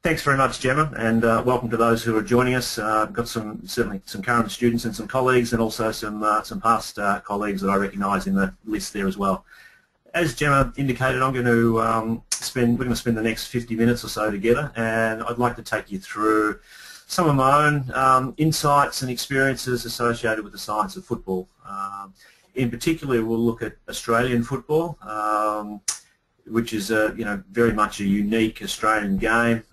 Thanks very much, Gemma, and welcome to those who are joining us. I've got certainly some current students and some colleagues, and also some past colleagues that I recognise in the list there as well. As Gemma indicated, we're going to spend the next 50 minutes or so together, and I'd like to take you through some of my own insights and experiences associated with the science of football. In particular, we'll look at Australian football, which is very much a unique Australian game,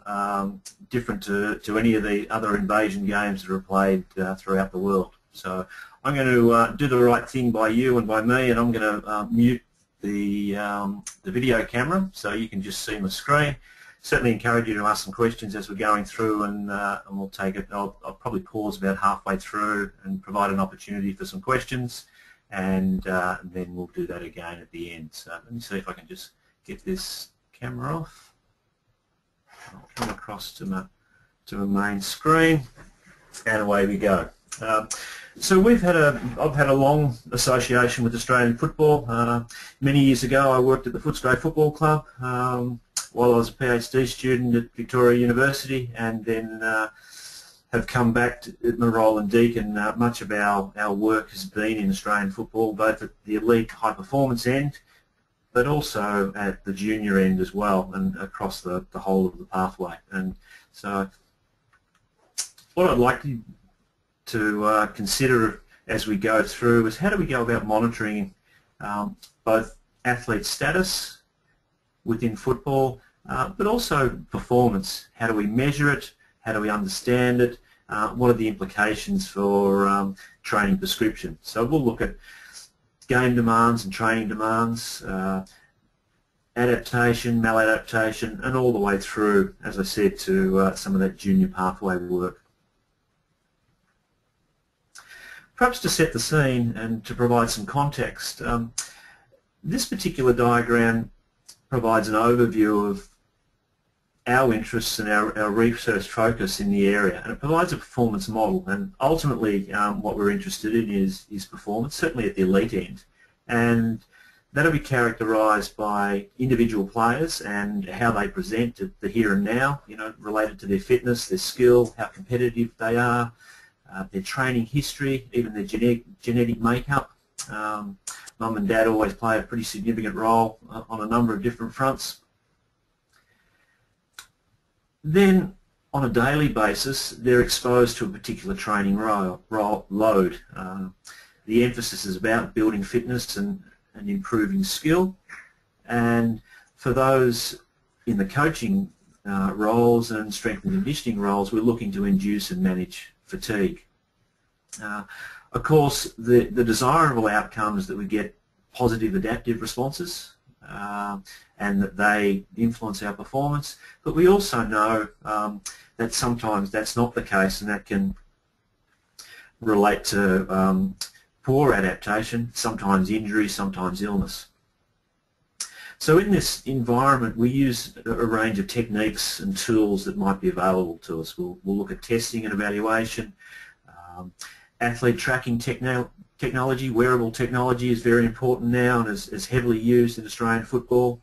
different to any of the other invasion games that are played throughout the world. So I'm going to do the right thing by you and by me, and I'm going to mute the video camera so you can just see my screen. Certainly encourage you to ask some questions as we're going through, and we'll take it. I'll probably pause about halfway through and provide an opportunity for some questions, and then we'll do that again at the end. So let me see if I can just get this camera off. I'll come across to my main screen, and away we go. So I've had a long association with Australian football. Many years ago, I worked at the Footscray Football Club while I was a PhD student at Victoria University, and then have come back to my role in Deakin. Much of our work has been in Australian football, both at the elite high performance end, but also at the junior end as well, and across the whole of the pathway. And so what I'd like to consider as we go through is how do we go about monitoring both athlete status within football, but also performance. How do we measure it? How do we understand it? What are the implications for training prescription? So we'll look at game demands and training demands, adaptation, maladaptation, and all the way through, as I said, to some of that junior pathway work. Perhaps to set the scene and to provide some context, this particular diagram provides an overview of our interests and our research focus in the area, and it provides a performance model. And ultimately, what we're interested in is performance, certainly at the elite end, and that'll be characterised by individual players and how they present at the here and now, related to their fitness, their skill, how competitive they are, their training history, even their genetic makeup. Mum and Dad always play a pretty significant role on a number of different fronts. Then, on a daily basis, they're exposed to a particular training load. The emphasis is about building fitness and improving skill. And for those in the coaching roles and strength and conditioning roles, we're looking to induce and manage fatigue. Of course, the desirable outcome is that we get positive adaptive responses, and that they influence our performance, but we also know that sometimes that's not the case, and that can relate to poor adaptation, sometimes injury, sometimes illness. So in this environment, we use a range of techniques and tools that might be available to us. We'll look at testing and evaluation. Athlete tracking technology, wearable technology is very important now and is heavily used in Australian football.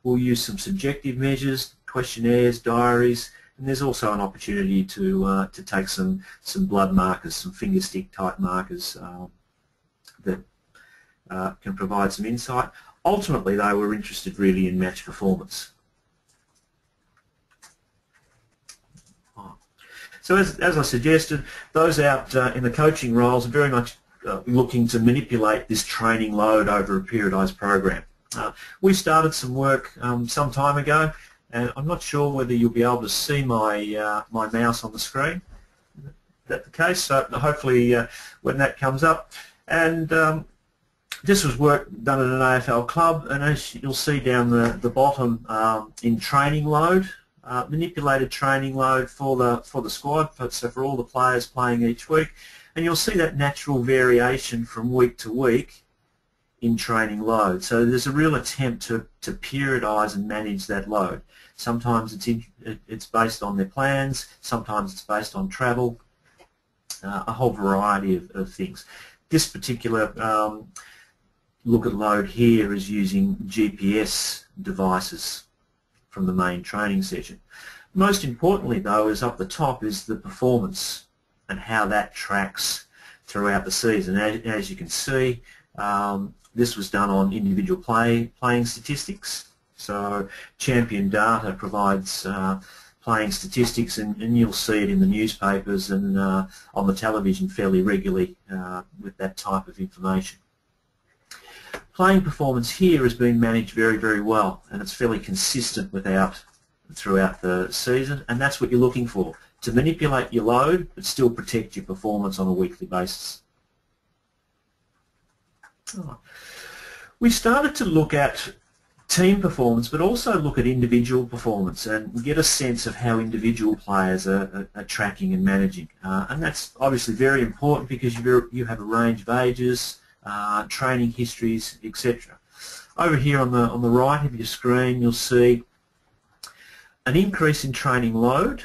We'll use some subjective measures, questionnaires, diaries, and there's also an opportunity to take some blood markers, some finger stick type markers that can provide some insight. Ultimately, though, we're interested really in match performance. So as I suggested, those out in the coaching roles are very much looking to manipulate this training load over a periodised program. We started some work some time ago, and I'm not sure whether you'll be able to see my my mouse on the screen. Is that the case? So hopefully when that comes up. And this was work done at an AFL club, and as you'll see down the bottom in training load, manipulated training load for the squad, so for all the players playing each week, and you'll see that natural variation from week to week in training load. So there's a real attempt to periodise and manage that load. Sometimes it's based on their plans, sometimes it's based on travel, a whole variety of things. This particular look at load here is using GPS devices from the main training session. Most importantly though is up the top is the performance and how that tracks throughout the season. As you can see, this was done on individual playing statistics. So Champion Data provides playing statistics, and you'll see it in the newspapers and on the television fairly regularly with that type of information. Playing performance here has been managed very, very well, and it's fairly consistent throughout the season, and that's what you're looking for, to manipulate your load but still protect your performance on a weekly basis. We started to look at team performance but also look at individual performance and get a sense of how individual players are tracking and managing. And that's obviously very important because you have a range of ages, training histories, etc. Over here on the right of your screen you'll see an increase in training load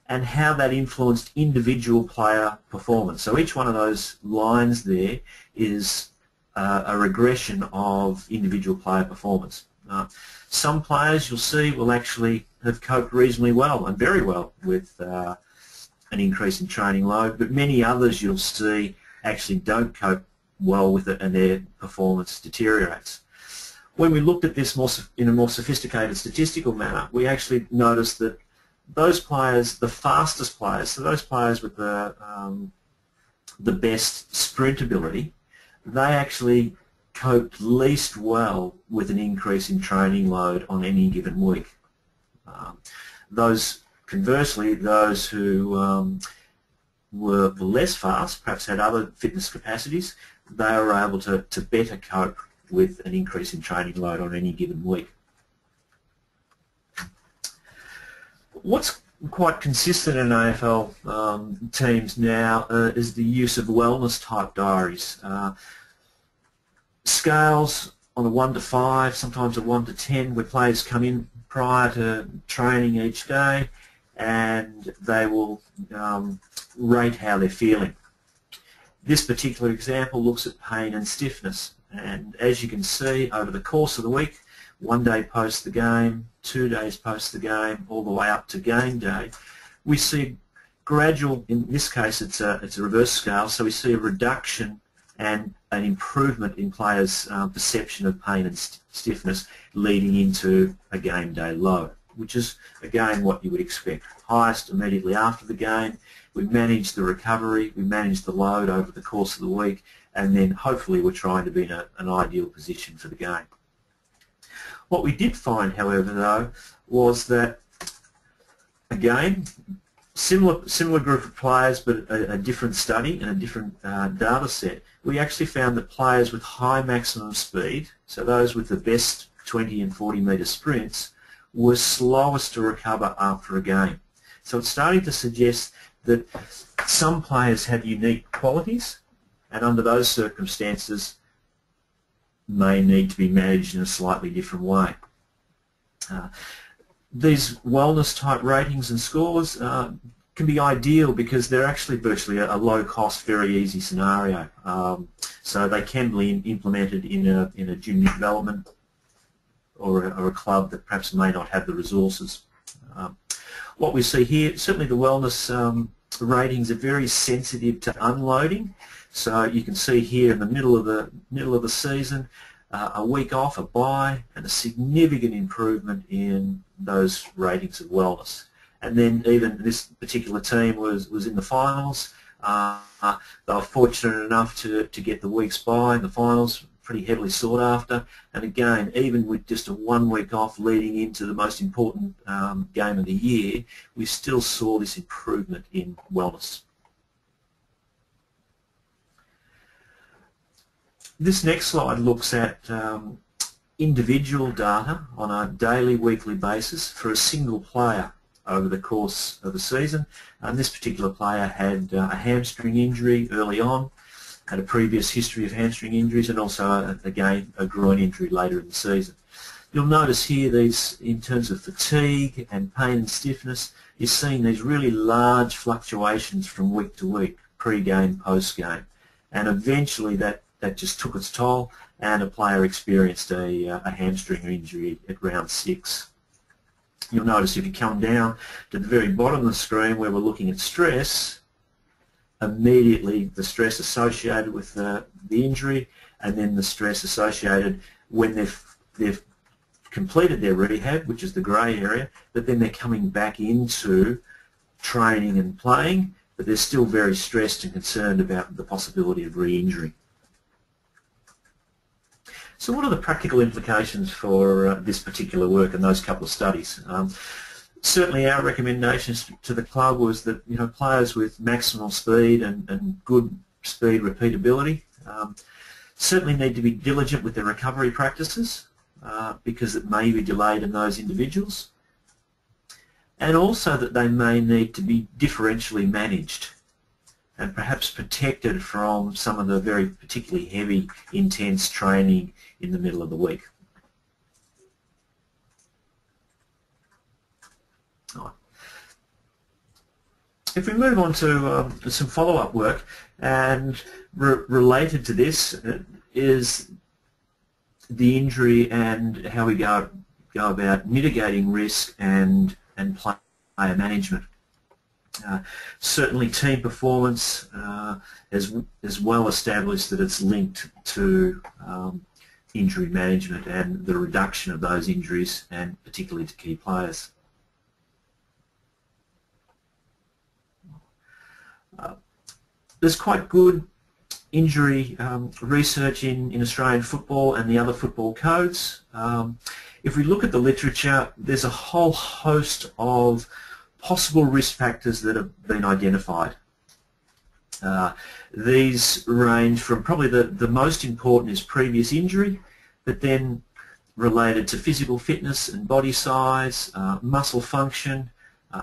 and how that influenced individual player performance. So each one of those lines there is a regression of individual player performance. Some players you'll see will actually have coped reasonably well and very well with an increase in training load, but many others you'll see actually don't cope well with it and their performance deteriorates. When we looked at this in a more sophisticated statistical manner, we actually noticed that those players, the fastest players, so those players with the best sprint ability, they actually coped least well with an increase in training load on any given week. Conversely, those who were less fast, perhaps had other fitness capacities, they were able to better cope with an increase in training load on any given week. What's quite consistent in AFL teams now is the use of wellness type diaries. Scales on a 1 to 5, sometimes a 1 to 10, where players come in prior to training each day and they will rate how they're feeling. This particular example looks at pain and stiffness, and as you can see over the course of the week, 1 day post the game, 2 days post the game, all the way up to game day, we see gradual, in this case it's a reverse scale, so we see a reduction and an improvement in players' perception of pain and stiffness leading into a game day low, which is again what you would expect. Highest immediately after the game, we manage the recovery, we manage the load over the course of the week, and then hopefully we're trying to be in an ideal position for the game. What we did find, however, though, was that, again, similar group of players but a different study and a different data set, we actually found that players with high maximum speed, so those with the best 20 and 40 metre sprints, were slowest to recover after a game. So it's starting to suggest that some players have unique qualities, and under those circumstances may need to be managed in a slightly different way. These wellness type ratings and scores can be ideal because they're actually virtually a low cost, very easy scenario. So they can be implemented in a junior development or a club that perhaps may not have the resources. What we see here, certainly the wellness ratings are very sensitive to unloading. So you can see here in the middle of the season, a week off, a bye, and a significant improvement in those ratings of wellness. And then even this particular team was in the finals. They were fortunate enough to get the week's bye in the finals, pretty heavily sought after. And again, even with just a 1 week off leading into the most important game of the year, we still saw this improvement in wellness. This next slide looks at individual data on a daily, weekly basis for a single player over the course of the season. And this particular player had a hamstring injury early on, had a previous history of hamstring injuries, and also, again, a groin injury later in the season. You'll notice here these, in terms of fatigue and pain and stiffness, you're seeing these really large fluctuations from week to week, pre-game, post-game. And eventually that just took its toll, and a player experienced a hamstring injury at round 6. You'll notice if you come down to the very bottom of the screen where we're looking at stress, immediately the stress associated with the injury, and then the stress associated when they've completed their rehab, which is the grey area, but then they're coming back into training and playing, but they're still very stressed and concerned about the possibility of re-injury. So what are the practical implications for this particular work and those couple of studies? Certainly our recommendations to the club was that players with maximal speed and good speed repeatability certainly need to be diligent with their recovery practices because it may be delayed in those individuals, and also that they may need to be differentially managed and perhaps protected from some of the very particularly heavy, intense training in the middle of the week. If we move on to some follow-up work, and related to this is the injury and how we go about mitigating risk and player management. Certainly team performance is well established that it's linked to injury management and the reduction of those injuries, and particularly to key players. There's quite good injury research in Australian football and the other football codes. If we look at the literature, there's a whole host of possible risk factors that have been identified. These range from probably the most important is previous injury, but then related to physical fitness and body size, muscle function,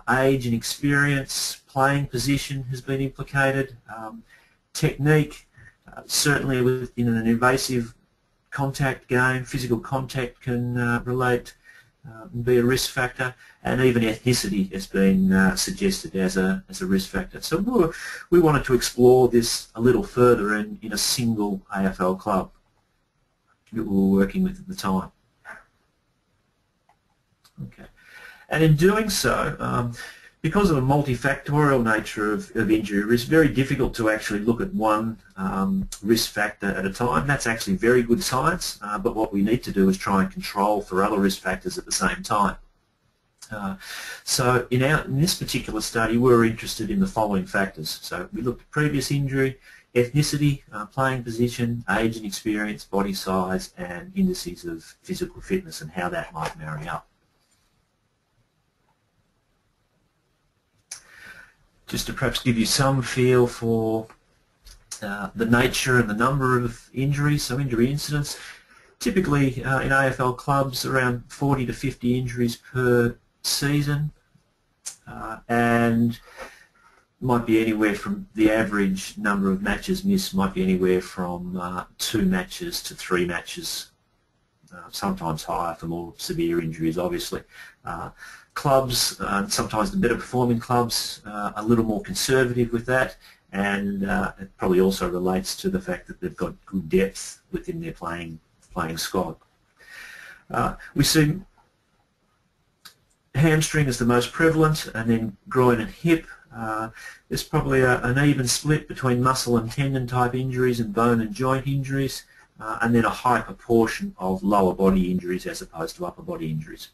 age and experience, playing position has been implicated, technique, certainly within an invasive contact game, physical contact can relate and be a risk factor, and even ethnicity has been suggested as a risk factor. So we wanted to explore this a little further in a single AFL club that we were working with at the time. Okay. And in doing so, because of the multifactorial nature of injury, it's very difficult to actually look at one risk factor at a time. That's actually very good science, but what we need to do is try and control for other risk factors at the same time. So in this particular study, we were interested in the following factors. So we looked at previous injury, ethnicity, playing position, age and experience, body size, and indices of physical fitness and how that might marry up. Just to perhaps give you some feel for the nature and the number of injuries, so injury incidents. Typically in AFL clubs around 40 to 50 injuries per season, and might be anywhere from the average number of matches missed might be anywhere from 2 matches to 3 matches, sometimes higher for more severe injuries obviously. Clubs, sometimes the better performing clubs, a little more conservative with that, and it probably also relates to the fact that they've got good depth within their playing squad. We see hamstring is the most prevalent, and then groin and hip. There's probably an even split between muscle and tendon type injuries and bone and joint injuries, and then a high proportion of lower body injuries as opposed to upper body injuries.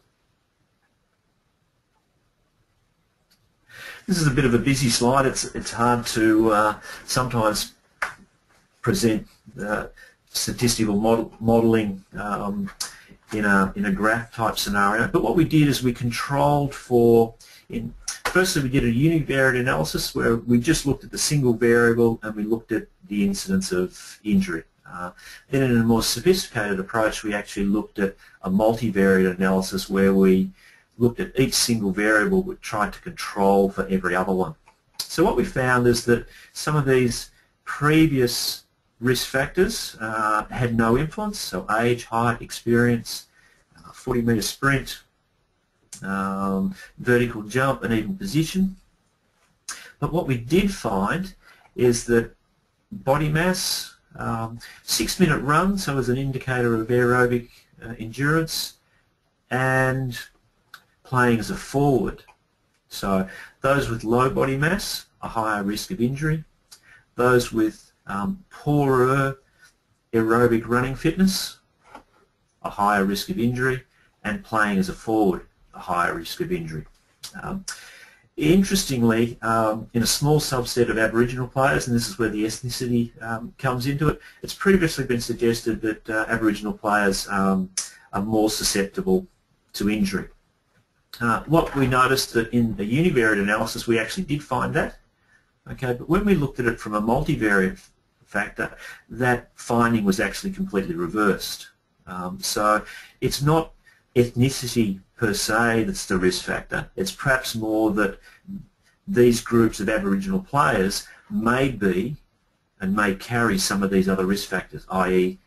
This is a bit of a busy slide. It's hard to sometimes present statistical modelling in a graph type scenario. But what we did is we controlled for, firstly we did a univariate analysis where we just looked at the single variable and we looked at the incidence of injury. Then in a more sophisticated approach we actually looked at a multivariate analysis where we looked at each single variable but tried to control for every other one. So what we found is that some of these previous risk factors had no influence, so age, height, experience, 40-metre sprint, vertical jump and even position. But what we did find is that body mass, 6-minute run, so as an indicator of aerobic endurance, and playing as a forward. So those with low body mass, a higher risk of injury. Those with poorer aerobic running fitness, a higher risk of injury, and playing as a forward, a higher risk of injury. Interestingly, in a small subset of Aboriginal players, and this is where the ethnicity comes into it, it's previously been suggested that Aboriginal players are more susceptible to injury. What we noticed that in the univariate analysis we actually did find that, okay, but when we looked at it from a multivariate factor, that finding was actually completely reversed. So it's not ethnicity per se that's the risk factor. It's perhaps more that these groups of Aboriginal players may be and may carry some of these other risk factors, i.e.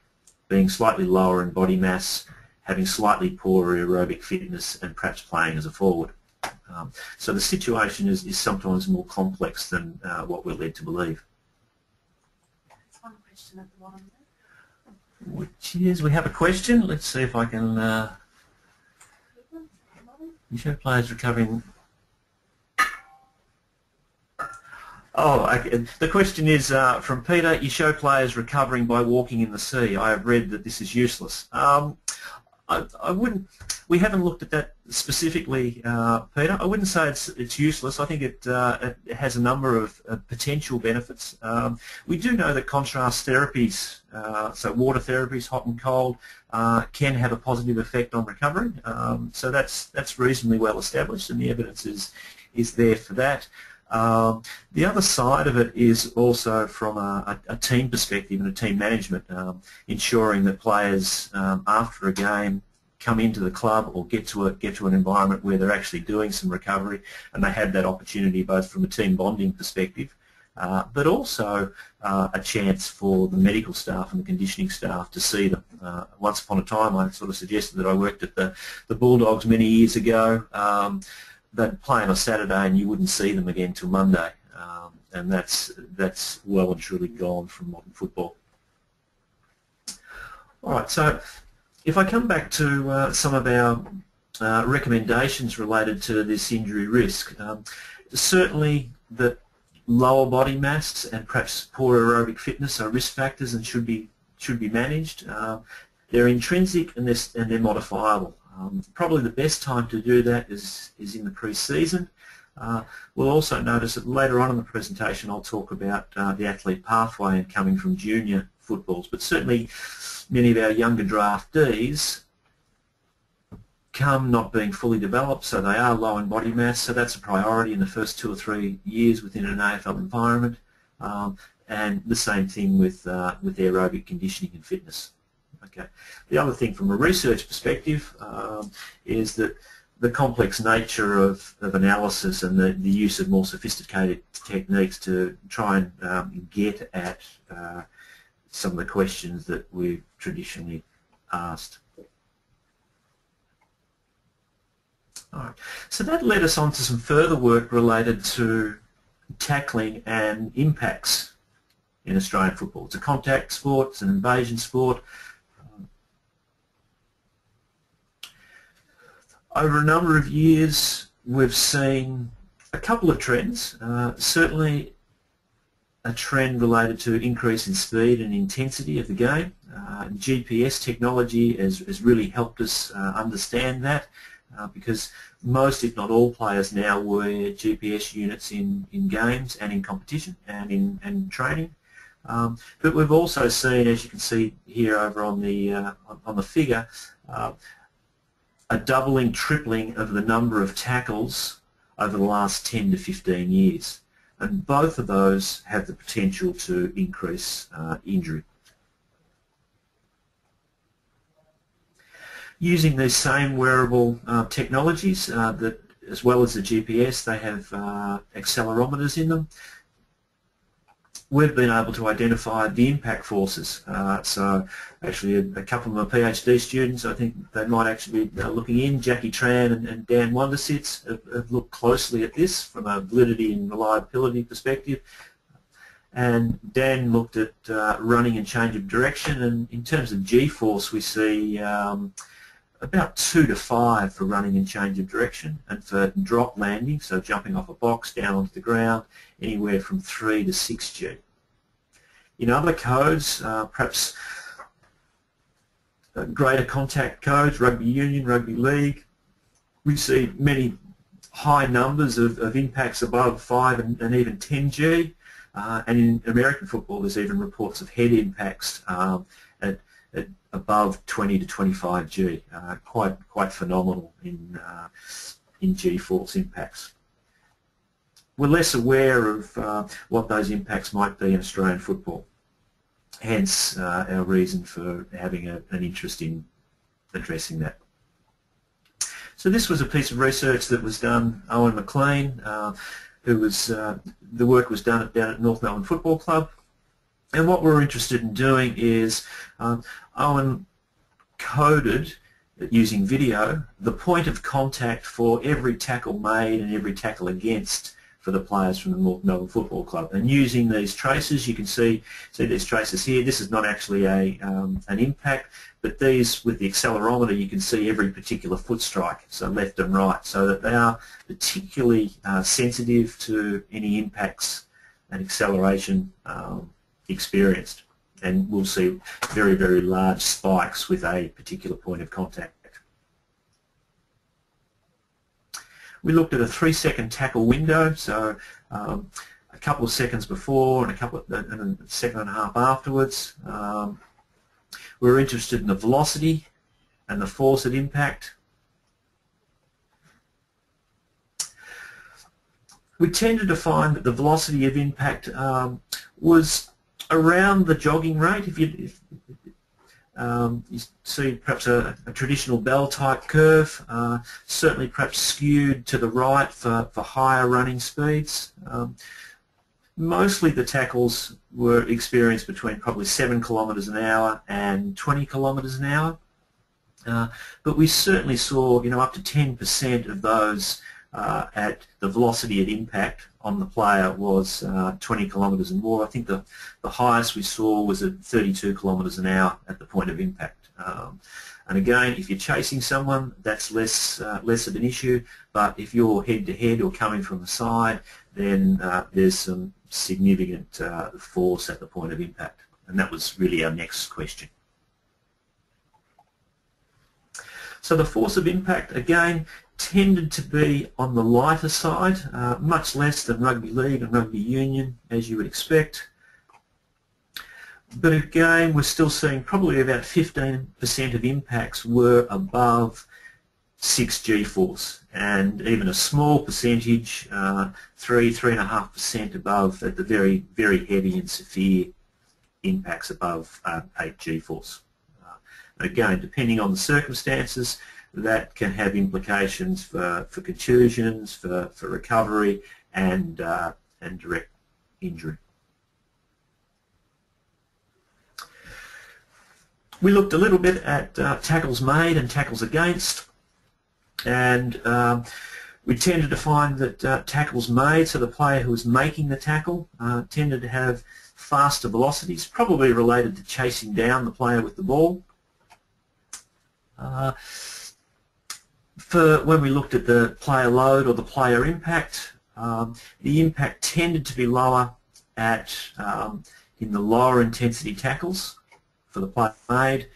being slightly lower in body mass, having slightly poorer aerobic fitness, and perhaps playing as a forward. So the situation is sometimes more complex than what we're led to believe. There's one question at the bottom there. Which is, we have a question. Let's see if I can... you show players recovering... Oh, okay. The question is from Peter, you show players recovering by walking in the sea. I have read that this is useless. I wouldn't. We haven't looked at that specifically, Peter. I wouldn't say it's useless. I think it has a number of potential benefits. We do know that contrast therapies, so water therapies, hot and cold, can have a positive effect on recovery. So that's reasonably well established, and the evidence is there for that. The other side of it is also from a team perspective and a team management, ensuring that players after a game come into the club or get to an environment where they're actually doing some recovery, and they have that opportunity both from a team bonding perspective, but also a chance for the medical staff and the conditioning staff to see them. Once upon a time, I sort of suggested that I worked at the Bulldogs many years ago. They'd play on a Saturday and you wouldn't see them again till Monday, and that's well and truly gone from modern football. All right, so if I come back to some of our recommendations related to this injury risk, certainly that lower body mass and perhaps poor aerobic fitness are risk factors and should be managed. They're intrinsic and they're modifiable. Probably the best time to do that is in the pre-season. We'll also notice that later on in the presentation I'll talk about the athlete pathway and coming from junior footballs, but certainly many of our younger draftees come not being fully developed, so they are low in body mass, so that's a priority in the first 2 or 3 years within an AFL environment, and the same thing with aerobic conditioning and fitness. Okay. The other thing from a research perspective is that the complex nature of analysis and the use of more sophisticated techniques to try and get at some of the questions that we've traditionally asked. All right. So that led us on to some further work related to tackling and impacts in Australian football. It's a contact sport, it's an invasion sport. Over a number of years, we've seen a couple of trends. Certainly a trend related to increase in speed and intensity of the game. GPS technology has really helped us understand that because most, if not all, players now wear GPS units in games and in competition and in training. But we've also seen, as you can see here over on the figure, a doubling, tripling of the number of tackles over the last 10 to 15 years. And both of those have the potential to increase injury. Using these same wearable technologies, that as well as the GPS, they have accelerometers in them. we've been able to identify the impact forces. So actually a couple of my PhD students, I think they might actually be looking in, Jackie Tran and Dan Wondersitz have looked closely at this from a validity and reliability perspective. And Dan looked at running and change of direction, and in terms of G-force we see about 2 to 5 for running and change of direction, and for drop landing, so jumping off a box down onto the ground, anywhere from 3 to 6G. In other codes, perhaps greater contact codes, rugby union, rugby league, we see many high numbers of impacts above 5 and even 10G. And in American football, there's even reports of head impacts at above 20 to 25G, quite phenomenal in G-force impacts. We're less aware of what those impacts might be in Australian football, hence our reason for having an interest in addressing that. So this was a piece of research that was done, Owen McLean, who was, the work was done down at North Melbourne Football Club. And what we're interested in doing is Owen coded, using video, the point of contact for every tackle made and every tackle against for the players from the North Melbourne Football Club. And using these traces, you can see these traces here. This is not actually an impact, but these, with the accelerometer, you can see every particular foot strike, so left and right, so that they are particularly sensitive to any impacts and acceleration experienced. And we'll see very, very large spikes with a particular point of contact. We looked at a 3-second tackle window, so a couple of seconds before and a second and a half afterwards. We were interested in the velocity and the force at impact. We tended to find that the velocity of impact was around the jogging rate. If you see perhaps a traditional bell type curve, certainly perhaps skewed to the right for higher running speeds. Mostly the tackles were experienced between probably 7 kilometres an hour and 20 kilometres an hour. But we certainly saw, up to 10% of those at the velocity at impact on the player was 20 kilometres and more. I think the highest we saw was at 32 kilometres an hour at the point of impact. And again, if you're chasing someone, that's less of an issue. But if you're head-to-head or coming from the side, then there's some significant force at the point of impact. And that was really our next question. So the force of impact, again, tended to be on the lighter side, much less than rugby league and rugby union, as you would expect. But again, we're still seeing probably about 15% of impacts were above 6G force, and even a small percentage, 3.5% above at the very, very heavy and severe impacts above 8G force. Again, depending on the circumstances, that can have implications for contusions, for recovery, and direct injury. We looked a little bit at tackles made and tackles against, and we tended to find that tackles made, so the player who was making the tackle, tended to have faster velocities, probably related to chasing down the player with the ball. For when we looked at the player load or the player impact, the impact tended to be lower in the lower intensity tackles for the player made,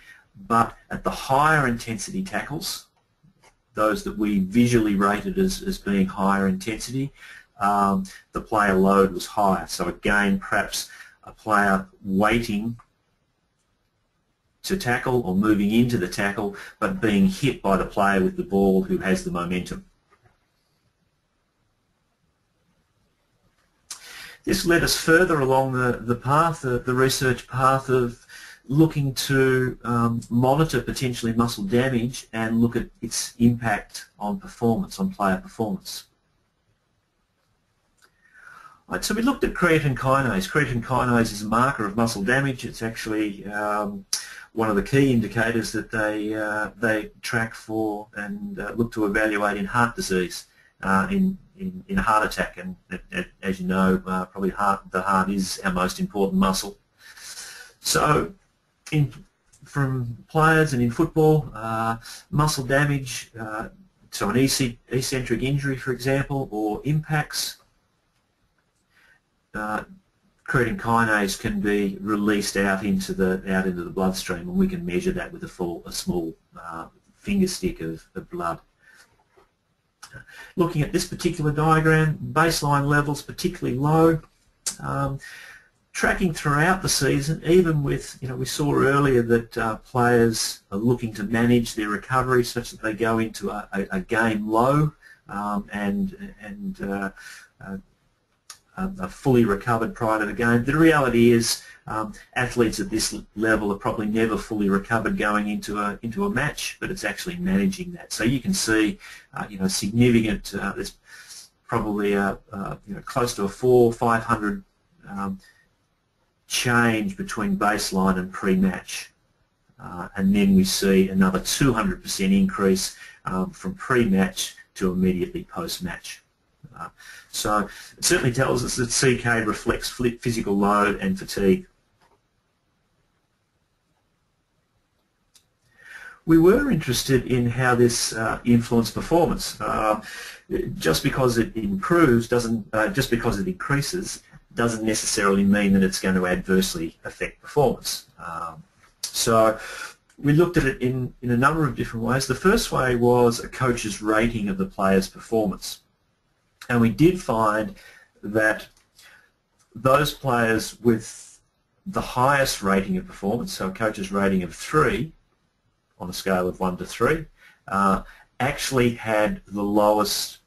but at the higher intensity tackles, those that we visually rated as being higher intensity, the player load was higher. So again, perhaps a player waiting to tackle or moving into the tackle, but being hit by the player with the ball who has the momentum. This led us further along the path, the research path of looking to monitor potentially muscle damage and look at its impact on performance, on player performance. Right, so we looked at creatine kinase. Creatine kinase is a marker of muscle damage. It's actually one of the key indicators that they track for and look to evaluate in heart disease, in a heart attack. And as you know, probably the heart is our most important muscle. So from players and in football, muscle damage, so an eccentric injury, for example, or impacts, creatine kinase can be released out into the bloodstream, and we can measure that with a small finger stick of blood. Looking at this particular diagram, baseline levels particularly low, tracking throughout the season, even with, we saw earlier that players are looking to manage their recovery such that they go into a game low and are fully recovered prior to the game. The reality is athletes at this level are probably never fully recovered going into a match, but it's actually managing that. So you can see, significant. There's probably close to a 400 or 500 change between baseline and pre-match, and then we see another 200% increase from pre-match to immediately post-match. So it certainly tells us that CK reflects physical load and fatigue. We were interested in how this influenced performance. Just because it improves just because it increases doesn't necessarily mean that it's going to adversely affect performance. So we looked at it in a number of different ways. The first way was a coach's rating of the player's performance. And we did find that those players with the highest rating of performance, so a coach's rating of 3 on a scale of 1 to 3, actually had the lowest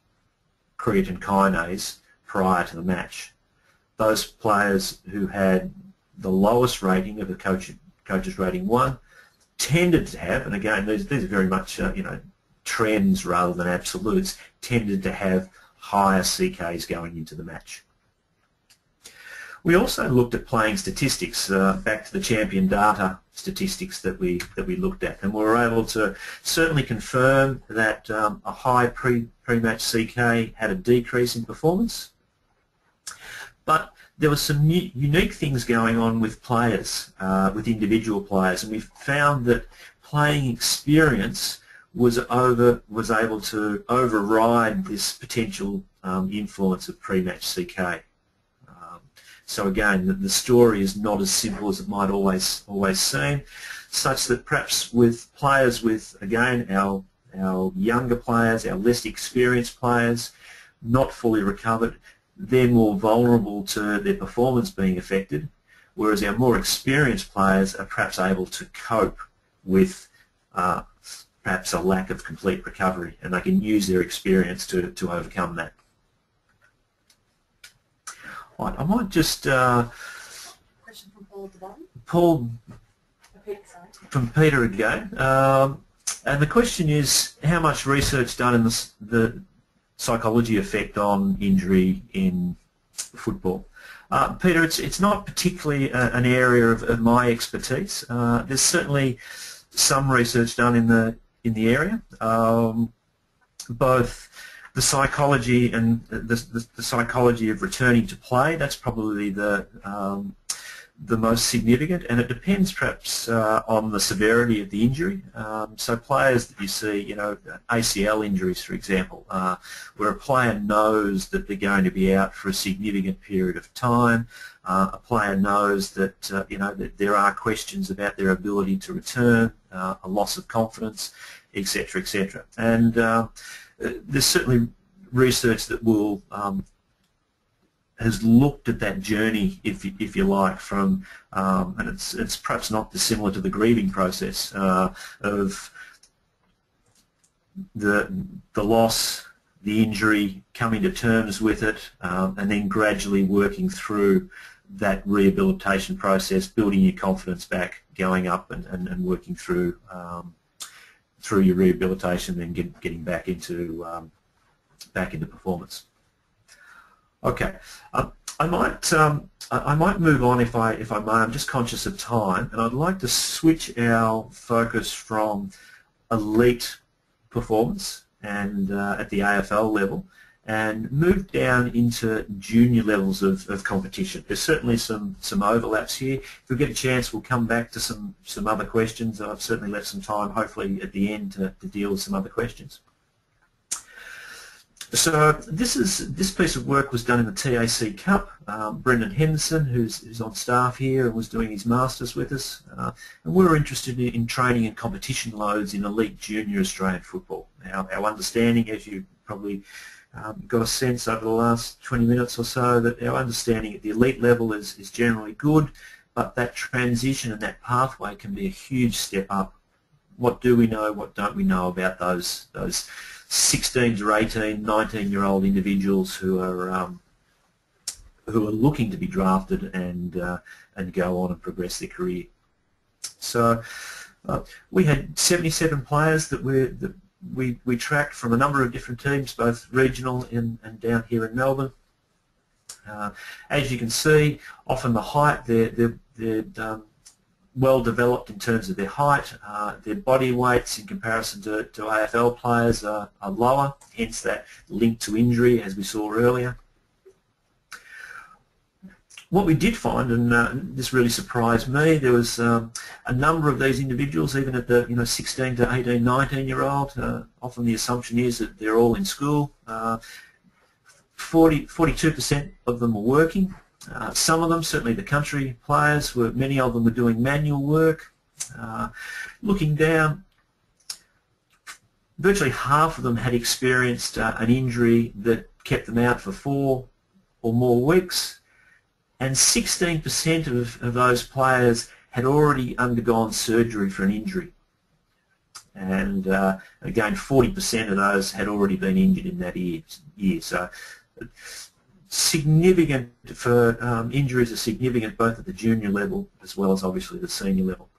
creatine kinase prior to the match. Those players who had the lowest rating of a coach's rating 1 tended to have, and again these are very much trends rather than absolutes, tended to have higher CKs going into the match. We also looked at playing statistics, back to the champion data statistics that we looked at, and we were able to certainly confirm that a high pre-match CK had a decrease in performance, but there were some unique things going on with players, with individual players, and we found that playing experience was able to override this potential influence of pre-match CK. So again, the story is not as simple as it might always seem, such that perhaps with players with, again, our younger players, our less experienced players, not fully recovered, they're more vulnerable to their performance being affected, whereas our more experienced players are perhaps able to cope with perhaps a lack of complete recovery, and they can use their experience to overcome that. Right, I might just... Question from Paul at the bottom. Paul, from Peter again, and the question is, how much research done in the psychology effect on injury in football? Peter, it's not particularly an area of my expertise. There's certainly some research done in the area, both the psychology and the psychology of returning to play. That's probably the most significant, and it depends perhaps on the severity of the injury. So players that you see, ACL injuries, for example, where a player knows that they're going to be out for a significant period of time. A player knows that that there are questions about their ability to return, a loss of confidence, etc., etc. And there's certainly research that will has looked at that journey, if you like, from and it's perhaps not dissimilar to the grieving process of the loss, the injury, coming to terms with it, and then gradually working through that rehabilitation process, building your confidence back, going up and working through your rehabilitation, then getting back into performance. Okay, I might move on if I may. I'm just conscious of time, and I'd like to switch our focus from elite performance and at the AFL level and move down into junior levels of competition. There's certainly some overlaps here. If we get a chance, we'll come back to some other questions. I've certainly left some time, hopefully at the end, to deal with some other questions. So this piece of work was done in the TAC Cup. Brendan Henderson, who's on staff here and was doing his masters with us, and we were interested in training and competition loads in elite junior Australian football. Our understanding, as you probably got a sense over the last 20 minutes or so, that our understanding at the elite level is generally good, but that transition and that pathway can be a huge step up. What do we know? What don't we know about those 16 to 18, 19-year-old individuals who are looking to be drafted and go on and progress their career? So we had 77 players that we tracked from a number of different teams, both regional and down here in Melbourne. As you can see, often the height, they're well developed in terms of their height. Their body weights in comparison to AFL players are lower, hence that link to injury as we saw earlier. What we did find, and this really surprised me, there was a number of these individuals, even at the 16 to 18, 19-year-old. Often the assumption is that they're all in school. 42% of them were working. Some of them, certainly the country players, many of them were doing manual work. Looking down, virtually half of them had experienced an injury that kept them out for 4 or more weeks, and 16% of those players had already undergone surgery for an injury. And again, 40% of those had already been injured in that year. So significant for injuries are significant both at the junior level as well as obviously the senior level.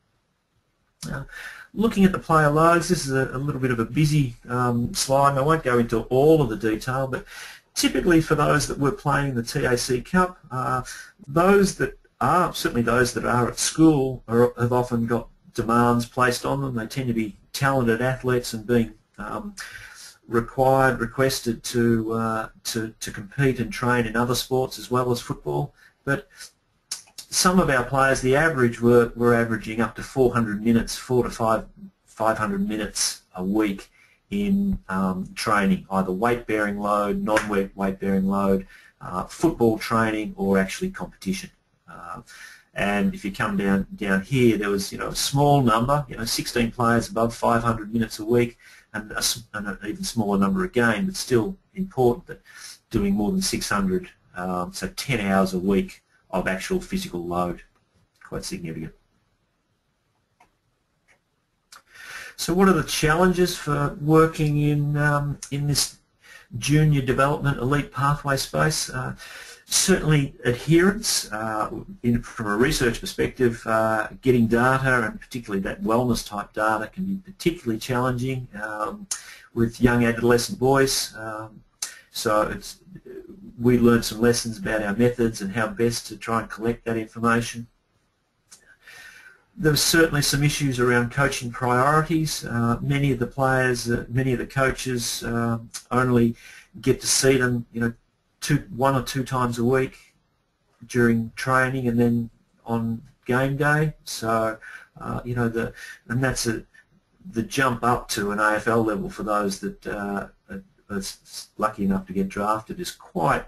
Looking at the player loads, this is a little bit of a busy slide, and I won't go into all of the detail, but typically for those that were playing in the TAC Cup, certainly those that are at school have often got demands placed on them. They tend to be talented athletes and being requested to compete and train in other sports as well as football. But some of our players, the average were averaging up to 400 minutes, 400 to 500 minutes a week in training, either weight-bearing load, non-weight-bearing load, football training, or actually competition. And if you come down here, there was a small number, 16 players above 500 minutes a week, and an even smaller number again, but still important, that doing more than 600, so 10 hours a week of actual physical load, quite significant. So what are the challenges for working in this junior development elite pathway space? Certainly adherence, from a research perspective, getting data, and particularly that wellness type data, can be particularly challenging with young adolescent boys. So we learned some lessons about our methods and how best to try and collect that information. There were certainly some issues around coaching priorities. Many of the players, many of the coaches only get to see them, 1 or 2 times a week during training and then on game day. So, and that's the jump up to an AFL level for those that are lucky enough to get drafted is quite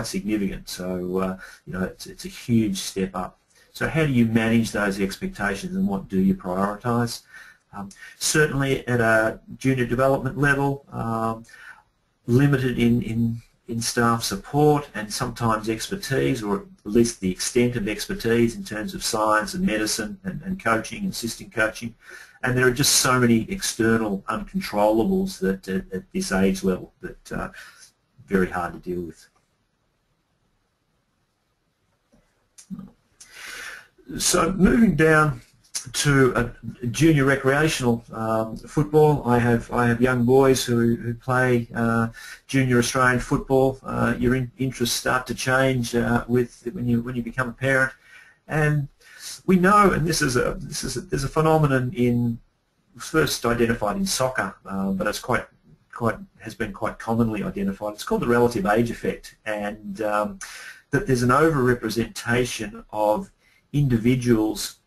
significant. So, it's a huge step up. So how do you manage those expectations, and what do you prioritise? Certainly at a junior development level, limited in staff support and sometimes expertise, or at least the extent of expertise in terms of science and medicine and coaching and assistant coaching. And there are just so many external uncontrollables that at this age level that are very hard to deal with. So moving down to junior recreational football. I have young boys who play junior Australian football. Your interests start to change when you become a parent, and we know, and there's a phenomenon in first identified in soccer, but it's has been quite commonly identified. It's called the relative age effect, and that there's an overrepresentation of individuals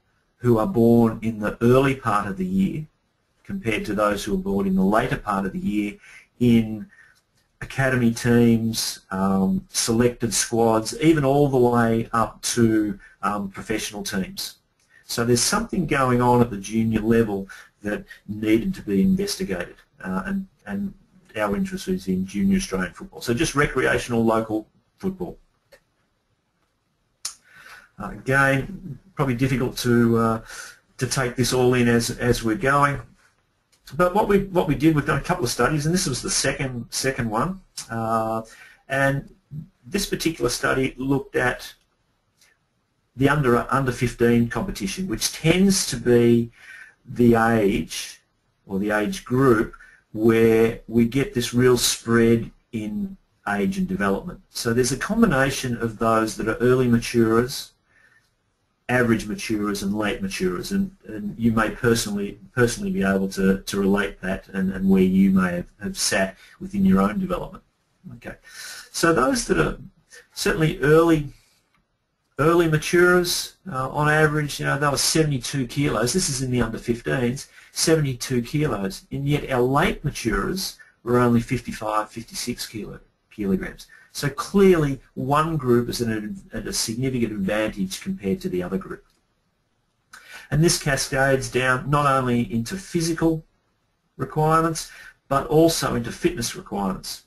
who are born in the early part of the year compared to those who are born in the later part of the year in academy teams, selected squads, even all the way up to professional teams. So there's something going on at the junior level that needed to be investigated, and our interest is in junior Australian football. So just recreational local football. Again, probably difficult to take this all in as we're going. But what we did, we've done a couple of studies, and this was the second one. And this particular study looked at the under 15 competition, which tends to be the age or the age group where we get this real spread in age and development. So there's a combination of those that are early maturers, average maturers, and late maturers, and you may personally be able to relate that and where you may have sat within your own development. Okay, so those that are certainly early maturers, on average, they were 72 kilos. This is in the under 15s, 72 kilos, and yet our late maturers were only 55, 56 kilograms. So clearly one group is at a significant advantage compared to the other group. And this cascades down not only into physical requirements but also into fitness requirements.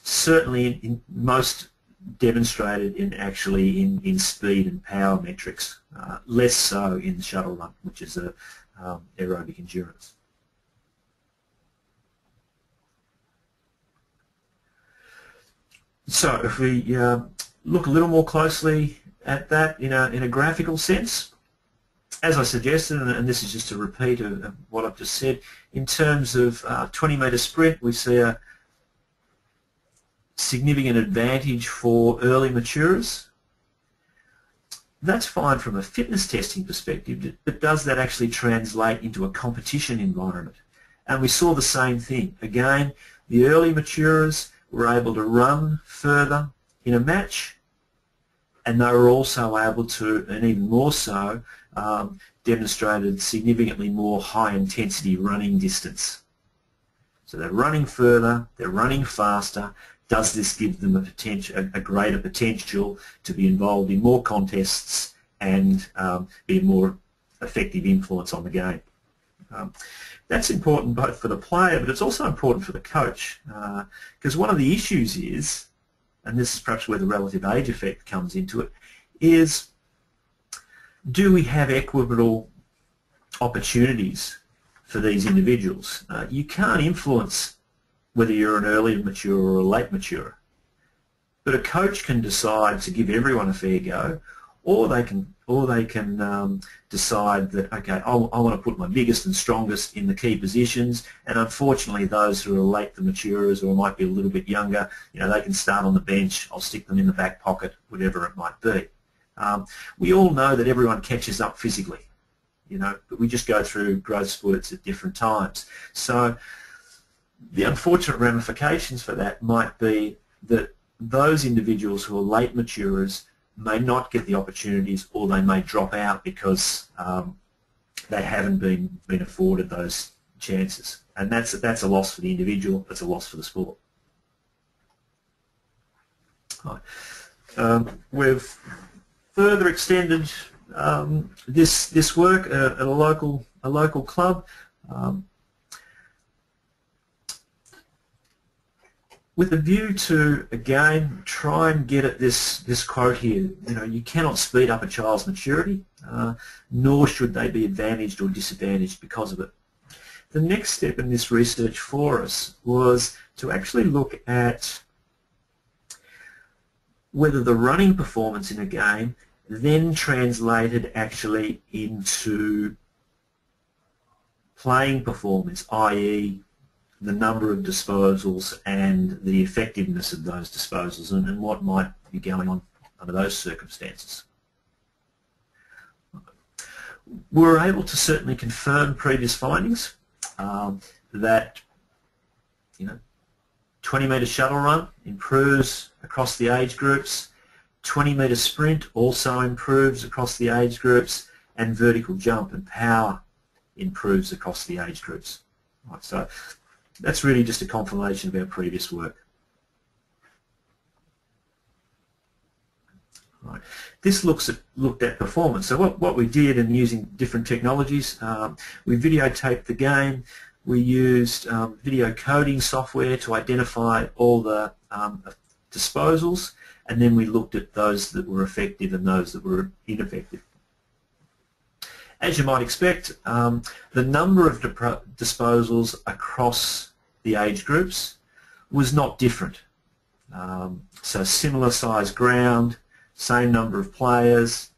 Certainly in most demonstrated in speed and power metrics, less so in the shuttle run, which is aerobic endurance. So if we look a little more closely at that in a graphical sense, as I suggested, and this is just a repeat of what I've just said, in terms of 20-metre sprint, we see a significant advantage for early maturers. That's fine from a fitness testing perspective, but does that actually translate into a competition environment? And we saw the same thing. Again, the early maturers were able to run further in a match, and they were also able to, and even more so, demonstrated significantly more high-intensity running distance. So they're running further, they're running faster. Does this give them a greater potential to be involved in more contests and be a more effective influence on the game? That's important both for the player, but it's also important for the coach, because one of the issues is, and this is perhaps where the relative age effect comes into it, is do we have equitable opportunities for these individuals? You can't influence whether you're an early mature or a late mature, but a coach can decide to give everyone a fair go, or they can decide that, okay, I want to put my biggest and strongest in the key positions, and unfortunately those who are late the maturers or might be a little bit younger, they can start on the bench, I'll stick them in the back pocket, whatever it might be. We all know that everyone catches up physically, but we just go through growth spurts at different times. So the unfortunate ramifications for that might be that those individuals who are late maturers may not get the opportunities, or they may drop out because they haven't been afforded those chances, and that's a loss for the individual. It's a loss for the sport. We've further extended this work at a local club. With a view to, again, try and get at this quote here, you cannot speed up a child's maturity, nor should they be advantaged or disadvantaged because of it. The next step in this research for us was to actually look at whether the running performance in a game then translated actually into playing performance, i.e. the number of disposals and the effectiveness of those disposals and what might be going on under those circumstances. We were able to certainly confirm previous findings that 20-metre shuttle run improves across the age groups, 20-metre sprint also improves across the age groups, and vertical jump and power improves across the age groups. Right, so that's really just a confirmation of our previous work. Right. This looked at performance. So what we did, and using different technologies, we videotaped the game. We used video coding software to identify all the disposals, and then we looked at those that were effective and those that were ineffective. As you might expect, the number of disposals across the age groups was not different. So similar size ground, same number of players.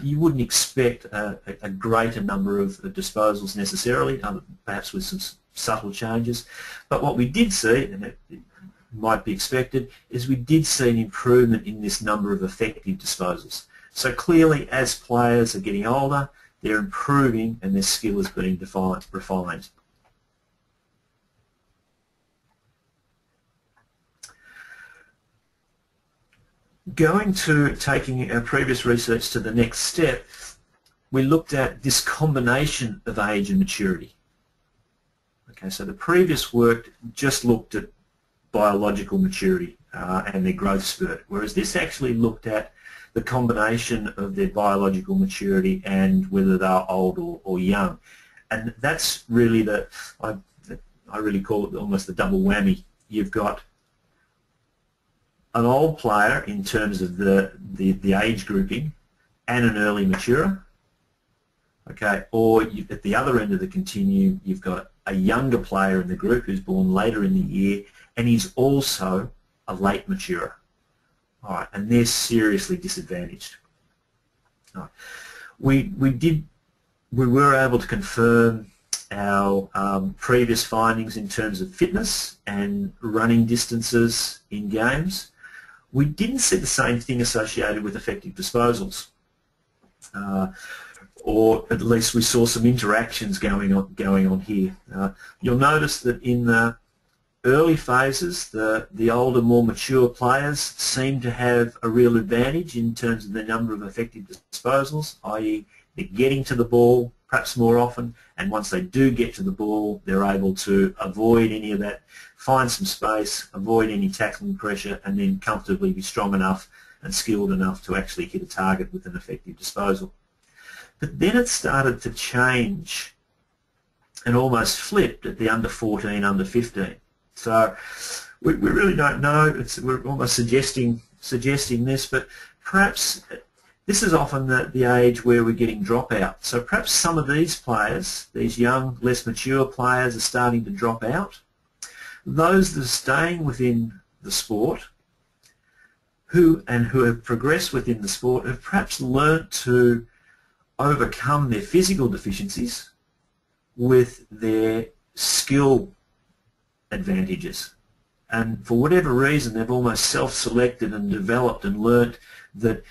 You wouldn't expect a greater number of disposals necessarily, perhaps with some subtle changes. But what we did see, and it might be expected, is we did see an improvement in this number of effective disposals. So clearly, as players are getting older, they're improving and their skill is being refined. Going to taking our previous research to the next step, we looked at this combination of age and maturity. Okay, so the previous work just looked at biological maturity and their growth spurt, whereas this actually looked at the combination of their biological maturity and whether they're old or young. And that's really I really call it almost the double whammy. You've got an old player in terms of the age grouping and an early maturer, okay, or at the other end of the continuum you've got a younger player in the group who's born later in the year and he's also a late maturer. All right, and they're seriously disadvantaged. All right. We were able to confirm our previous findings in terms of fitness and running distances in games. We didn't see the same thing associated with effective disposals, or at least we saw some interactions going on here. You'll notice that in the early phases, the older, more mature players seem to have a real advantage in terms of the number of effective disposals, i.e. they're getting to the ball perhaps more often, and once they do get to the ball, they're able to avoid any of that, find some space, avoid any tackling pressure, and then comfortably be strong enough and skilled enough to actually hit a target with an effective disposal. But then it started to change and almost flipped at the under 14, under 15. So we really don't know. We're almost suggesting this, but perhaps this is often the age where we're getting dropout. So perhaps some of these players, these young, less mature players, are starting to drop out. Those that are staying within the sport who have progressed within the sport have perhaps learnt to overcome their physical deficiencies with their skill advantages. And for whatever reason, they've almost self-selected and developed and learnt that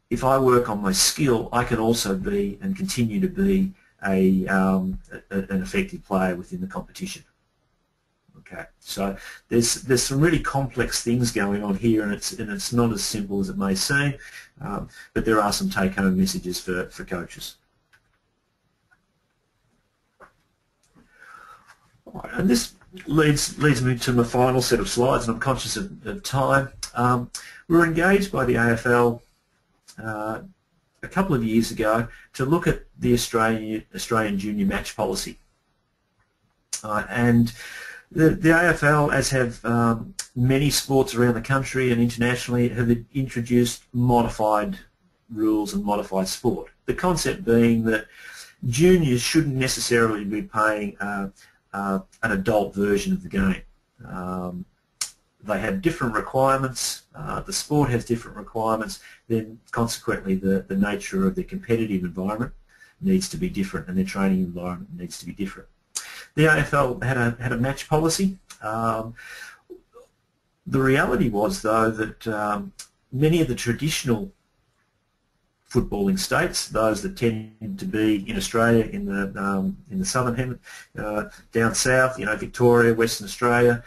if I work on my skill, I can also be and continue to be an effective player within the competition. Okay, so there's some really complex things going on here, and it's not as simple as it may seem, but there are some take-home messages for coaches. All right, and this leads me to my final set of slides, and I'm conscious of time. We were engaged by the AFL a couple of years ago to look at the Australian junior match policy. And the AFL, as have many sports around the country and internationally, have introduced modified rules and modified sport. The concept being that juniors shouldn't necessarily be playing an adult version of the game. they have different requirements, the sport has different requirements, then consequently the nature of their competitive environment needs to be different and their training environment needs to be different. The AFL had a match policy. The reality was, though, that many of the traditional footballing states, those that tend to be in Australia in the southern hemisphere, down south, Victoria, Western Australia,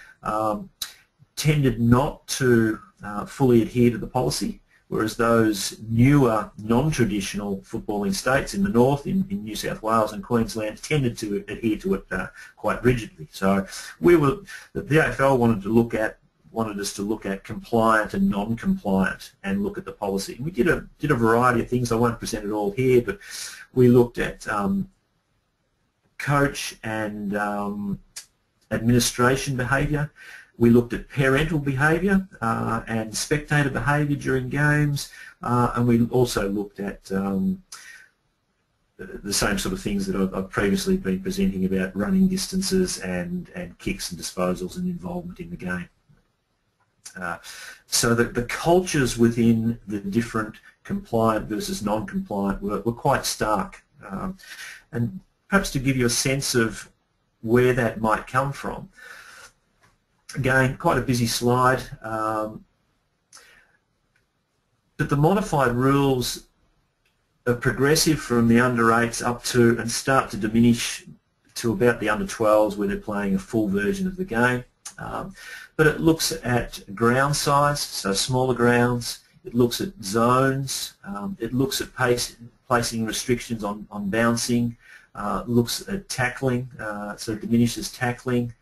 tended not to fully adhere to the policy, whereas those newer non-traditional footballing states in the north, in New South Wales and Queensland, tended to adhere to it quite rigidly. So the AFL wanted us to look at compliant and non-compliant and look at the policy. And we did a variety of things. I won't present it all here, but we looked at coach and administration behaviour. We looked at parental behaviour and spectator behaviour during games, and we also looked at the same sort of things that I've previously been presenting about running distances and kicks and disposals and involvement in the game. So the cultures within the different compliant versus non-compliant were quite stark. And perhaps to give you a sense of where that might come from, again, quite a busy slide, but the modified rules are progressive from the under 8s up to and start to diminish to about the under 12s where they're playing a full version of the game. But it looks at ground size, so smaller grounds. It looks at zones. It looks at placing restrictions on bouncing. Looks at tackling, so it diminishes tackling.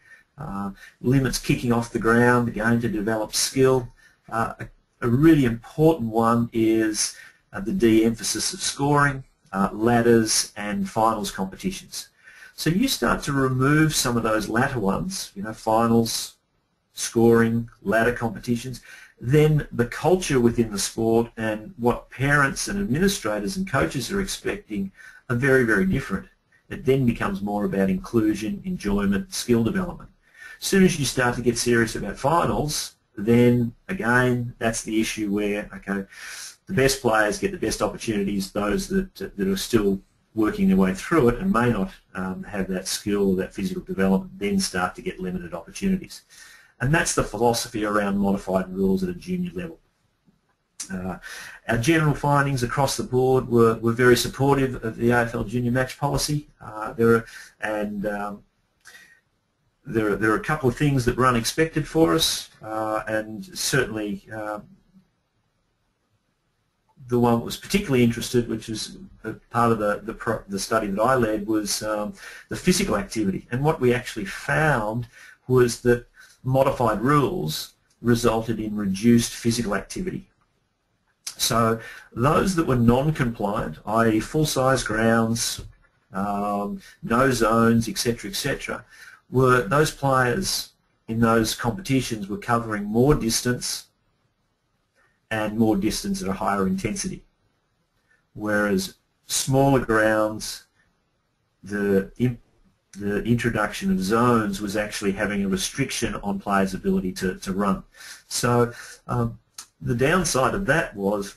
Limits kicking off the ground, again to develop skill. A really important one is the de-emphasis of scoring, ladders and finals competitions. So you start to remove some of those latter ones, finals, scoring, ladder competitions, then the culture within the sport and what parents and administrators and coaches are expecting are very, very different. It then becomes more about inclusion, enjoyment, skill development. As soon as you start to get serious about finals, then again, that's the issue where, okay, the best players get the best opportunities, those that are still working their way through it and may not have that skill or that physical development then start to get limited opportunities. And that's the philosophy around modified rules at a junior level. Our general findings across the board were very supportive of the AFL junior match policy. There are a couple of things that were unexpected for us, and certainly the one that was particularly interested, which was part of the study that I led, was the physical activity. And what we actually found was that modified rules resulted in reduced physical activity. So those that were non-compliant, i.e. full-size grounds, no zones, etc., were those players in those competitions were covering more distance and more distance at a higher intensity. Whereas smaller grounds, the introduction of zones was actually having a restriction on players' ability to run. So the downside of that was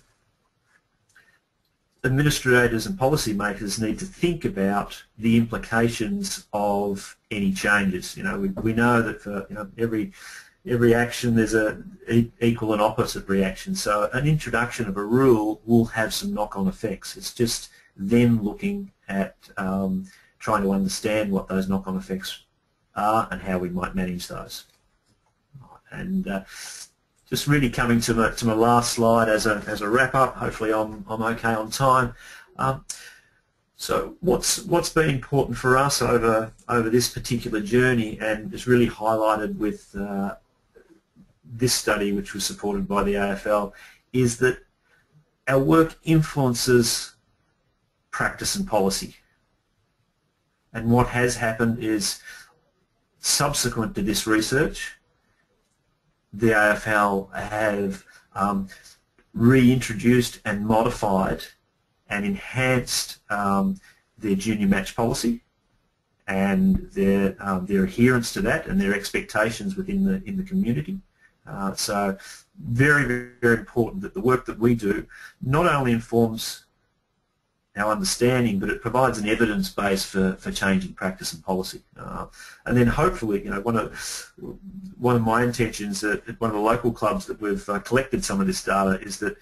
administrators and policymakers need to think about the implications of any changes. We know that for every action there's an equal and opposite reaction. So an introduction of a rule will have some knock-on effects. It's just them looking at trying to understand what those knock-on effects are and how we might manage those. And just really coming to my last slide as a wrap-up. Hopefully I'm okay on time. So what's been important for us over this particular journey, and is really highlighted with this study, which was supported by the AFL, is that our work influences practice and policy. And what has happened is, subsequent to this research, the AFL have reintroduced and modified and enhanced their junior match policy and their adherence to that and their expectations within the community. So very, very, very important that the work that we do not only informs our understanding, but it provides an evidence base for changing practice and policy. And then hopefully, one of my intentions at one of the local clubs that we've collected some of this data is that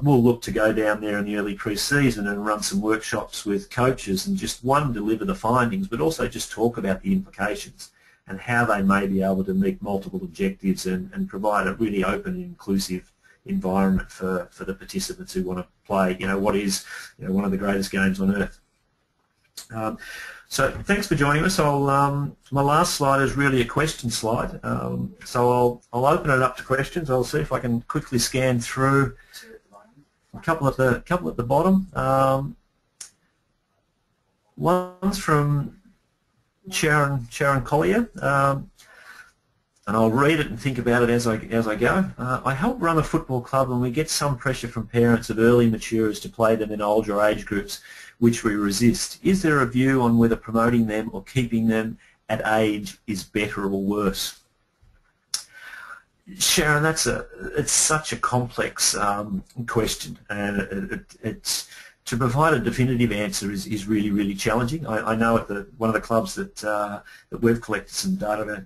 we'll look to go down there in the early pre-season and run some workshops with coaches and just, one, deliver the findings, but also just talk about the implications and how they may be able to meet multiple objectives and provide a really open and inclusive environment for the participants who want to play, what is, one of the greatest games on earth. So thanks for joining us. My last slide is really a question slide. So I'll open it up to questions. I'll see if I can quickly scan through a couple at the bottom. One's from Sharon Collier. And I'll read it and think about it as I go. I help run a football club, and we get some pressure from parents of early maturers to play them in older age groups, which we resist. Is there a view on whether promoting them or keeping them at age is better or worse? Sharon, it's such a complex question, and it's to provide a definitive answer is really, really challenging. I know at one of the clubs that we've collected some data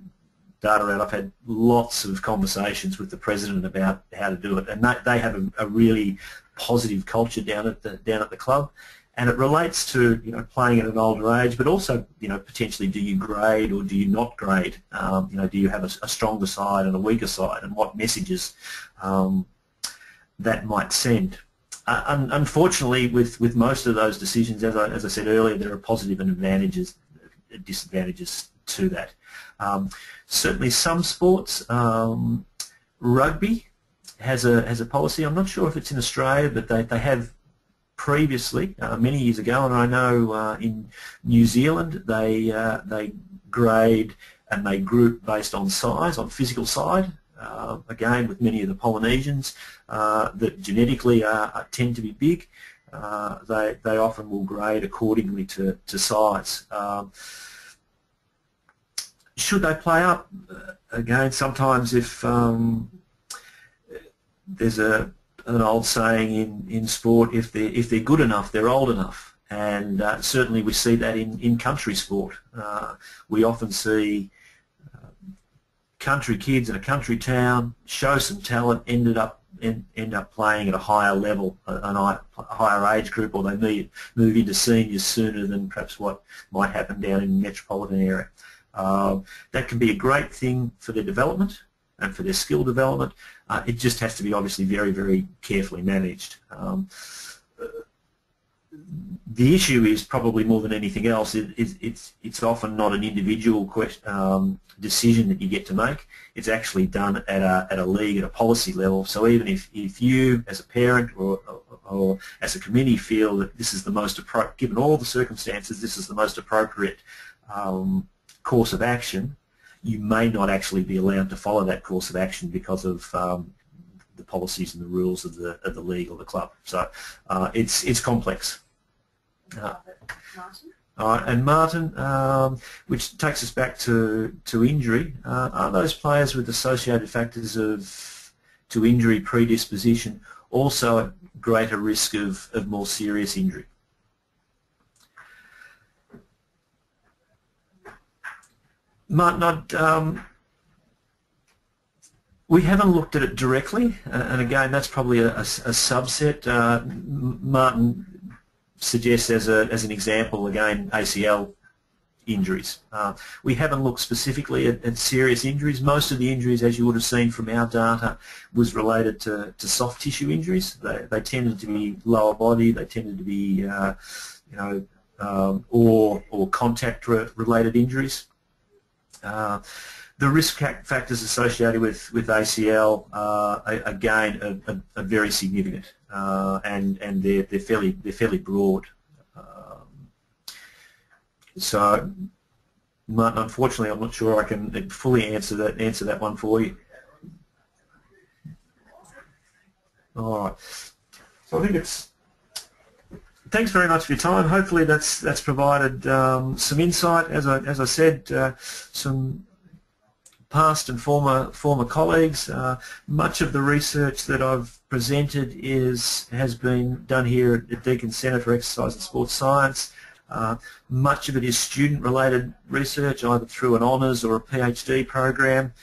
out, I've had lots of conversations with the president about how to do it, and they have a really positive culture down at the club, and it relates to playing at an older age, but also potentially, do you grade or do you not grade? Do you have a stronger side and a weaker side, and what messages that might send? Unfortunately, with most of those decisions, as I said earlier, there are positive and disadvantages to that. Certainly some sports, rugby has a policy. I'm not sure if it's in Australia, but they have previously, many years ago, and I know in New Zealand they grade and they group based on size, on physical side. Again, with many of the Polynesians that genetically tend to be big, they often will grade accordingly to size. Should they play up? Again, sometimes if there's an old saying in sport, if they're good enough, they're old enough, and certainly we see that in country sport. We often see country kids in a country town show some talent, end up playing at a higher level, a higher age group, or they move into seniors sooner than perhaps what might happen down in the metropolitan area. That can be a great thing for their development and for their skill development. It just has to be obviously very, very carefully managed. The issue is probably more than anything else, it's often not an individual decision that you get to make. It's actually done at a league, at a policy level. So even if you as a parent or as a committee feel that this is the most appropriate, given all the circumstances, this is the most appropriate course of action, you may not actually be allowed to follow that course of action because of the policies and the rules of the league or the club. So it's complex. And Martin, which takes us back to injury, are those players with associated factors to injury predisposition also at greater risk of more serious injury? Martin, we haven't looked at it directly, and again, that's probably a subset. Martin suggests as an example, again, ACL injuries. We haven't looked specifically at serious injuries. Most of the injuries, as you would have seen from our data, was related to soft tissue injuries. They tended to be lower body. They tended to be, or contact-related injuries. The risk factors associated with ACL, again, are very significant, and they're fairly broad. So, Martin, unfortunately, I'm not sure I can fully answer that one for you. All right. So I think it's. Thanks very much for your time. Hopefully that's provided some insight. As I said, some past and former colleagues. Much of the research that I've presented has been done here at Deakin Centre for Exercise and Sports Science. Much of it is student-related research, either through an honours or a PhD program.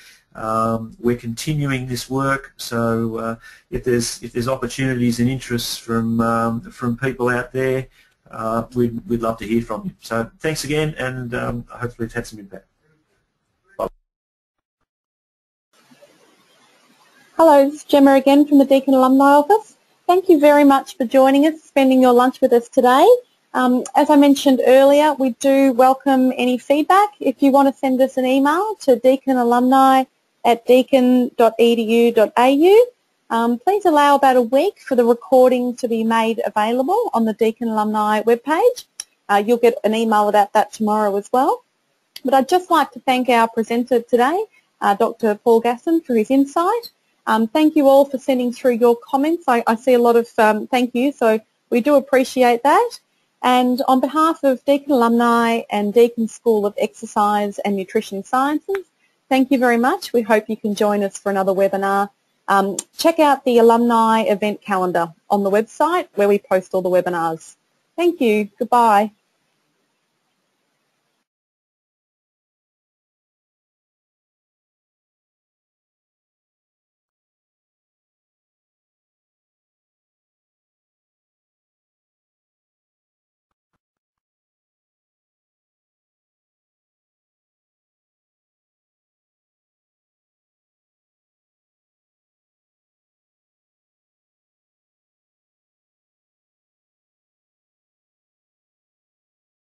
We're continuing this work, so if there's opportunities and interests from people out there, we'd love to hear from you. So thanks again, and hopefully it's had some impact. Bye. Hello, this is Gemma again from the Deakin Alumni Office. Thank you very much for joining us, spending your lunch with us today. As I mentioned earlier, we do welcome any feedback. If you want to send us an email to deakinalumni@deakin.edu.au, please allow about a week for the recording to be made available on the Deakin Alumni webpage. You'll get an email about that tomorrow as well. But I'd just like to thank our presenter today, Dr Paul Gastin, for his insight. Thank you all for sending through your comments. I see a lot of thank you, so we do appreciate that. And on behalf of Deakin Alumni and Deakin School of Exercise and Nutrition Sciences, thank you very much. We hope you can join us for another webinar. Check out the alumni event calendar on the website where we post all the webinars. Thank you. Goodbye.